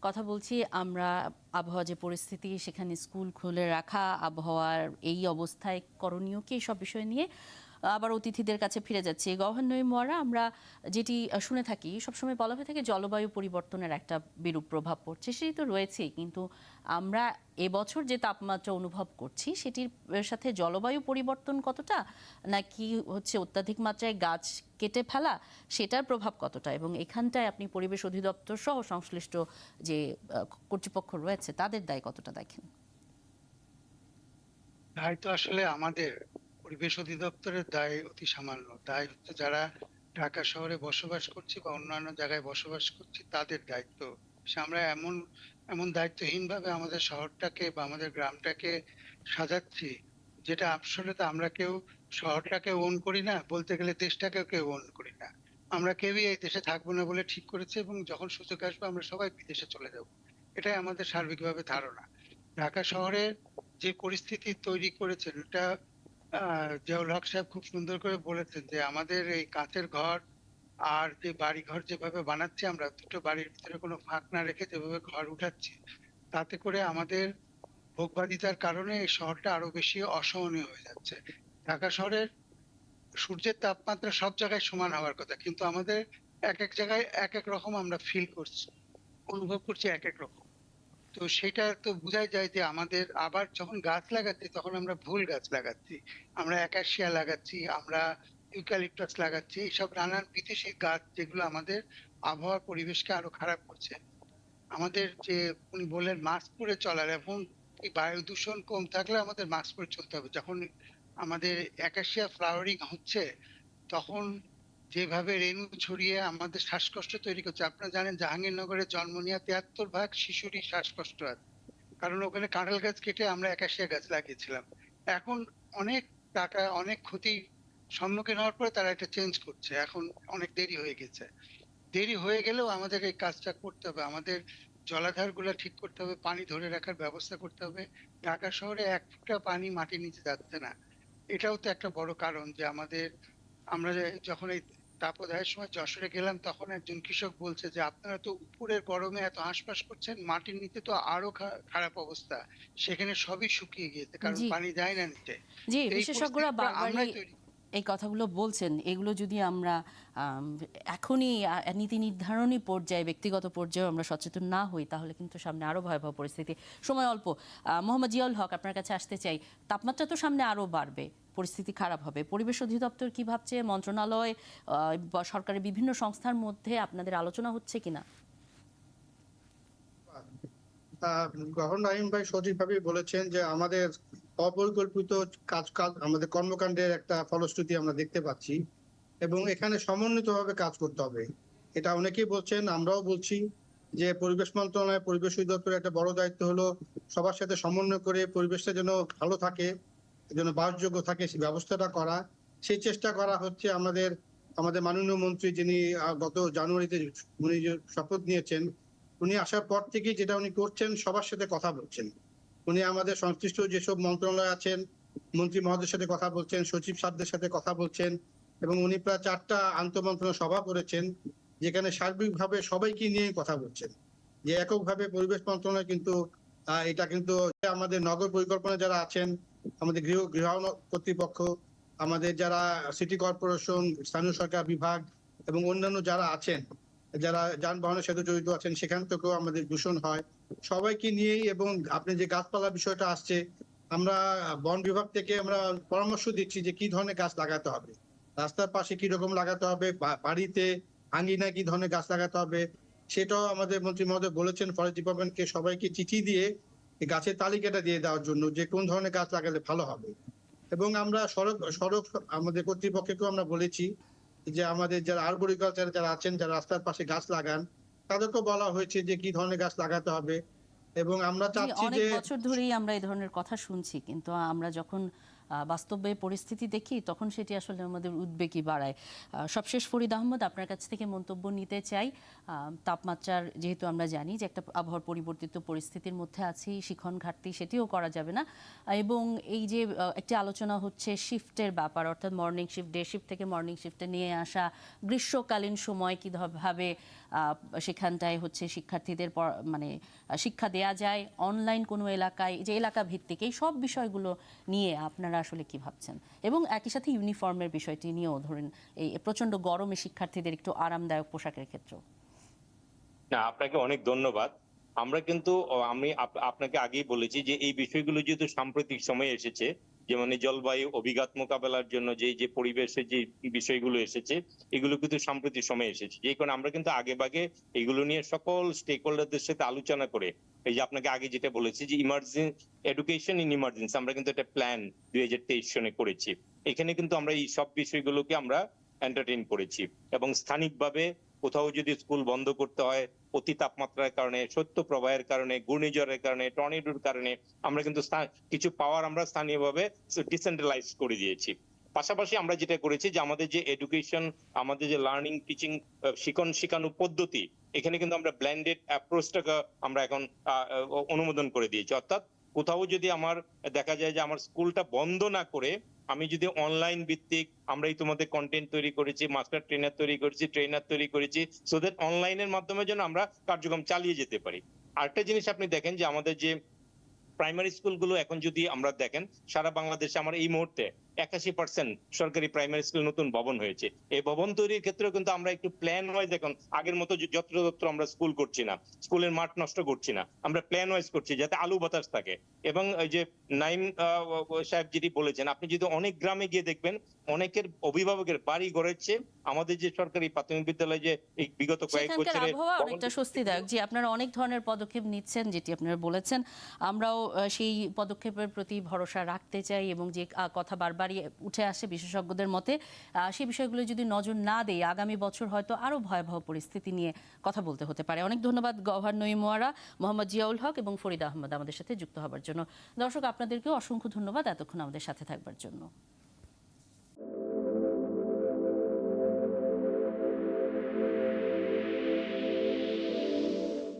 কথা বলছি আমরা আবহাওয়া যে পরিস্থিতি সেখানে স্কুল খুলে রাখা, আবহাওয়ার এই অবস্থায় করণীয় কি, সব বিষয় নিয়ে আবার অতিথিদের কাছে ফিরে যাচ্ছি। গভর্নর মরা আমরা যেটি শুনে থাকি সবসময় বলা হয়ে থাকে জলবায়ু পরিবর্তনের একটা বিরূপ প্রভাব পড়ছে, সেটি তো রয়েছেই, কিন্তু আমরা এবছর যে তাপমাত্রা অনুভব করছি সেটির সাথে জলবায়ু পরিবর্তন কতটা, নাকি হচ্ছে অত্যাধিক মাত্রায় গাছ কেটে ফেলা, সেটার প্রভাব কতটা, এবং এখানটায় আপনি পরিবেশ অধিদপ্তর সহ সংশ্লিষ্ট যে কর্তৃপক্ষ রয়েছে তাদের দায় কতটা দেখেন? দায় তো আসলে আমাদের পরিবেশ অধিদপ্তরের দায় অতি সামান্য। দায় হচ্ছে যারা ঢাকা শহরে বসবাস করছি বা অন্যান্য জায়গায় বসবাস করছি তাদের দায়িত্ব। আমরা এমন এমন দায়িত্বহীন ভাবে আমাদের শহরটাকে বা আমাদের গ্রামটাকে সাজাচ্ছি, যেটা আসলে তো আমরা কেউ শহরটাকে ওন করি না, বলতে গেলে দেশটাকেও কেউ ওন করি না। আমরা কেউই এই দেশে থাকবো না বলে ঠিক করেছি, এবং যখন সুযোগ আসবে আমরা সবাই বিদেশে চলে যাব। এটাই আমাদের সার্বিকভাবে ধারণা। ঢাকা শহরে যে পরিস্থিতি তৈরি করেছেন এটা জিয়াউল হক সাহেব খুব সুন্দর করে বলেছেন যে আমাদের এই কাঁচের ঘর আর যে বাড়ি ঘর যেভাবে বানাচ্ছি, আমরা দুটো বাড়ির ভিতরে কোনো ফাঁক না রেখে যেভাবে ঘর উঠাচ্ছি, তাতে করে আমাদের ভোগবাদিতার কারণে এই শহরটা আরো বেশি অসহনীয় হয়ে যাচ্ছে। ঢাকা শহরের সূর্যের তাপমাত্রা সব জায়গায় সমান হওয়ার কথা, কিন্তু আমাদের এক এক জায়গায় এক এক রকম আমরা ফিল করছি, অনুভব করছি এক এক রকম। তো সেটা তো বোঝাই যায় যে আমাদের আবার যখন গাছ লাগাচ্ছি তখন আমরা ভুল গাছ লাগাচ্ছি। আমরা একাসিয়া লাগাচ্ছি, আমরা ইউক্যালিপটাস লাগাচ্ছি, এইসব নানান বিদেশি গাছ যেগুলো আমাদের আবহাওয়ার পরিবেশকে আরো খারাপ করছে। আমাদের যে উনি বললেন মাস্ক পরে চলার, এবং এই বায়ু দূষণ কম থাকলে আমাদের মাস্ক পরে চলতে হবে। যখন আমাদের একাসিয়া ফ্লাওয়ারিং হচ্ছে তখন যেভাবে রেণু ছড়িয়ে আমাদের শ্বাসকষ্ট তৈরি করছে। আপনারা জানেন জাহাঙ্গীরনগরে জন্ম নেওয়া ৭৩ ভাগ শিশুরই শ্বাসকষ্ট আছে, কারণ ওখানে কাঁঠাল গাছ কেটে আমরা একাশিয়া গাছ লাগিয়েছিলাম। এখন অনেক টাকা অনেক ক্ষতির সম্মুখীন হওয়ার পরে তারা এটা চেঞ্জ করছে, এখন অনেক দেরি হয়ে গেছে। দেরি হয়ে গেলেও আমাদের এই কাজটা করতে হবে। আমাদের জলাধার গুলা ঠিক করতে হবে, পানি ধরে রাখার ব্যবস্থা করতে হবে। ঢাকা শহরে এক ফোঁটা পানি মাটির নিচে যাচ্ছে না। এটাও তো একটা বড় কারণ যে আমাদের, আমরা যখন এই তাপদাহের সময় যশোরে গেলাম তখন একজন কৃষক বলছে যে আপনারা তো উপরের গরমে এত হাঁসফাঁস করছেন, মাটির নিচে তো আরো খারাপ অবস্থা, সেখানে সবই শুকিয়ে গিয়েছে কারণ জি, পানি যায় না নিচে। জি, তো এই বিশেষজ্ঞরা পরিস্থিতিটা বারবারই আমরাই তৈরি। এই কথাগুলো বলছেন। এগুলো যদি আমরা এখনই নীতি নির্ধারণী পর্যায়ে, ব্যক্তিগত পর্যায়েও আমরা সচেতন না হই, তাহলে কিন্তু সামনে আরো ভয়াবহ পরিস্থিতি। সময় অল্প। মোহাম্মদ জিয়াউল হক, আপনার কাছে আসতে চাই। তাপমাত্রা তো সামনে আরো বাড়বে, পরিস্থিতি খারাপ হবে। পরিবেশ অধিদপ্তর কি ভাবছে? মন্ত্রণালয় বা সরকারের বিভিন্ন সংস্থার মধ্যে আপনাদের আলোচনা হচ্ছে কিনা? গভর্নর নাঈম ভাই সঠিকভাবেই বলেছেন যে আমাদের অপরিকল্পিত কাজ আমাদের কর্মকাণ্ডের একটা ফলশ্রুতি আমরা দেখতে পাচ্ছি, এবং এখানে সমন্বিতভাবে কাজ করতে হবে। এটা অনেকেই বলছেন, আমরাও বলছি যে পরিবেশ মন্ত্রণালয়, পরিবেশ অধিদপ্তরের একটা বড় দায়িত্ব হলো সবার সাথে সমন্বয় করে পরিবেশটা যেন ভালো থাকে, যেন বাসযোগ্য থাকে সেই ব্যবস্থাটা করা। সেই চেষ্টা করা হচ্ছে। আমাদের আমাদের মাননীয় মন্ত্রী যিনি গত জানুয়ারিতে উনি যে শপথ নিয়েছেন, উনি আসার পর থেকেই যেটা উনি করছেন সবার সাথে কথা বলছেন। উনি আমাদের সংশ্লিষ্ট যেসব মন্ত্রণালয় আছেন, মন্ত্রী মহোদয়ের সাথে কথা বলছেন, সচিব সাহেবদের সাথে কথা বলছেন, এবং উনি প্রায় ৪টা আন্তঃমন্ত্রণালয় সভা করেছেন, যেখানে সার্বিকভাবে সবাইকে নিয়ে কথা বলছেন। যে এককভাবে পরিবেশ মন্ত্রণালয় কিন্তু এটা কিন্তু আমাদের নগর পরিকল্পনা যারা আছেন, আমাদের গৃহায়ন কর্তৃপক্ষ, আমাদের যারা সিটি কর্পোরেশন, স্থানীয় সরকার বিভাগ এবং অন্যান্য যারা আছেন, যারা যানবাহনের সাথে জড়িত আছেন, সেখান থেকেও আমাদের দূষণ হয়। সবাইকে নিয়েই, এবং আপনি যে গাছপালা বিষয়টা আসছে, আমরা বন বিভাগ থেকে আমরা পরামর্শ দিচ্ছি যে কি ধরনের গাছ লাগাতে হবে, রাস্তার পাশে কি রকম লাগাতে হবে, বাড়িতে আঙ্গিনায় কি ধরনের গাছ লাগাতে হবে, সেটাও আমাদের মন্ত্রী মহোদয় বলেছেন ফরেস্ট ডিপার্টমেন্টকে সবাইকে চিঠি দিয়ে এই গাছের তালিকাটা দিয়ে দেওয়ার জন্য যে কোন ধরনের গাছ লাগালে ভালো হবে। এবং আমরা সড়ক সড়ক আমাদের কর্তৃপক্ষকেও আমরা বলেছি যে আমাদের যারা আরবোরিকালচার যারা আছেন, যারা রাস্তার পাশে গাছ লাগান, তাদেরকেও বলা হয়েছে যে কি ধরনের গাছ লাগাতে হবে। এবং আমরা জি, চাচ্ছি অনেক যে বছর ধরেই আমরা এই ধরনের কথা শুনছি, কিন্তু আমরা যখন বাস্তবে পরিস্থিতি দেখি তখন সেটি আসলে আমাদের উদ্বেগই বাড়ায়। সবশেষ ফরিদ আহমদ, আপনার কাছ থেকে মন্তব্য নিতে চাই। তাপমাত্রার, যেহেতু আমরা জানি যে একটা আবহাওয়ার পরিবর্তিত পরিস্থিতির মধ্যে আছি, শিখন ঘাটতি সেটিও করা যাবে না, এবং এই যে একটি আলোচনা হচ্ছে শিফটের ব্যাপার, অর্থাৎ মর্নিং শিফট, ডে শিফট থেকে মর্নিং শিফটে নিয়ে আসা, গ্রীষ্মকালীন সময় কীভাবে সেখানটায় হচ্ছে শিক্ষার্থীদের মানে শিক্ষা দেয়া যায় অনলাইন কোনো এলাকায়, যে এলাকা ভিত্তিক, এই সব বিষয়গুলো নিয়ে আপনারা আসলে কি ভাবছেন? এবং একই সাথে ইউনিফর্মের বিষয়টি নিয়েও, ধরেন এই প্রচন্ড গরমে শিক্ষার্থীদের একটু আরামদায়ক পোশাকের ক্ষেত্রেও। না, আপনাকে অনেক ধন্যবাদ। আমরা কিন্তু আমি আপনাকে আগেই বলেছি যে এই বিষয়গুলো যেহেতু সাম্প্রতিক সময়ে এসেছে, যেমন এই জলবায়ু অভিঘাত মোকাবেলার জন্য যে পরিবেশের যে বিষয়গুলো এসেছে, এগুলো কিন্তু সাম্প্রতিক সময়ে এসেছে। যে কারণে আমরা কিন্তু আগেভাগে এগুলো নিয়ে সকল স্টেক হোল্ডারদের সাথে আলোচনা করে, এই যে আপনাকে আগে যেটা বলেছি যে এডুকেশন ইন ইমার্জেন্সি, আমরা কিন্তু একটা প্ল্যান 2023 সনে করেছি। এখানে কিন্তু আমরা এই সব বিষয়গুলোকে আমরা এন্টারটেইন করেছি, এবং স্থানিকভাবে কোথাও যদি স্কুল বন্ধ করতে হয় অতি তাপমাত্রার কারণে, শৈত্য প্রবাহের কারণে, ঘূর্ণিঝড়ের কারণে, টর্নেডোর কারণে, আমরা কিন্তু কিছু পাওয়ার আমরা স্থানীয়ভাবে ডিসেন্ট্রালাইজ করে দিয়েছি। পাশাপাশি আমরা যেটা করেছি যে আমাদের যে এডুকেশন, আমাদের যে লার্নিং টিচিং শেখানো পদ্ধতি, এখানে কিন্তু আমরা ব্লেন্ডেড অ্যাপ্রোচটাকে আমরা এখন অনুমোদন করে দিয়েছি। অর্থাৎ কোথাও যদি আমার দেখা যায় যে আমার স্কুলটা বন্ধ না করে আমি যদি অনলাইন ভিত্তিক, আমরা ইতিমধ্যে কন্টেন্ট তৈরি করেছি, মাস্টার ট্রেনার তৈরি করেছি, সো দ্যাট অনলাইনের মাধ্যমে যেন আমরা কার্যক্রম চালিয়ে যেতে পারি। আরেকটা জিনিস আপনি দেখেন যে আমাদের যে প্রাইমারি স্কুলগুলো এখন যদি আমরা দেখেন, সারা বাংলাদেশে আমার এই মুহূর্তে 81% সরকারি প্রাইমারি স্কুল নতুন ভবন হয়েছে। এই ভবন তৈরির ক্ষেত্রেও কিন্তু আমরা একটু প্ল্যান ওয়াইজ, এখন আগের মতো যত্রতত্র আমরা স্কুল করছি না, স্কুলের মাঠ নষ্ট করছি না, আমরা প্ল্যান ওয়াইজ করছি যাতে আলো বাতাস থাকে। এবং এই যে নাইম সাহেব যেটি বলেছেন, আপনি যদি অনেক গ্রামে গিয়ে দেখবেন অনেকের অভিভাবকের বাড়ি গড়ের চেয়ে আমাদের যে সরকারি প্রাথমিক বিদ্যালয় যে এই বিগত কয়েক সেখানকার বছরে আবহাওয়া অনেকটা স্বস্তিদায়ক। জি, আপনারা অনেক ধরনের পদক্ষেপ নিচ্ছেন, যেটি আপনারা বলেছেন, আমরাও সেই পদক্ষেপের প্রতি ভরসা রাখতে চাই। এবং যে কথা বারবারই উঠে আসে বিশেষজ্ঞদের মতে, সেই বিষয়গুলো যদি নজর না দেই, আগামী বছর হয়তো আরো ভয়াবহ পরিস্থিতি নিয়ে কথা বলতে হতে পারে। অনেক ধন্যবাদ গভর্নর নঈম ওয়ারা, মোহাম্মদ জিয়াউল হক এবং ফরিদা আহমদ আমাদের সাথে যুক্ত হবার জন্য। দর্শক, আপনাদেরকেও অসংখ্য ধন্যবাদ এতক্ষণ আমাদের সাথে থাকবার জন্য।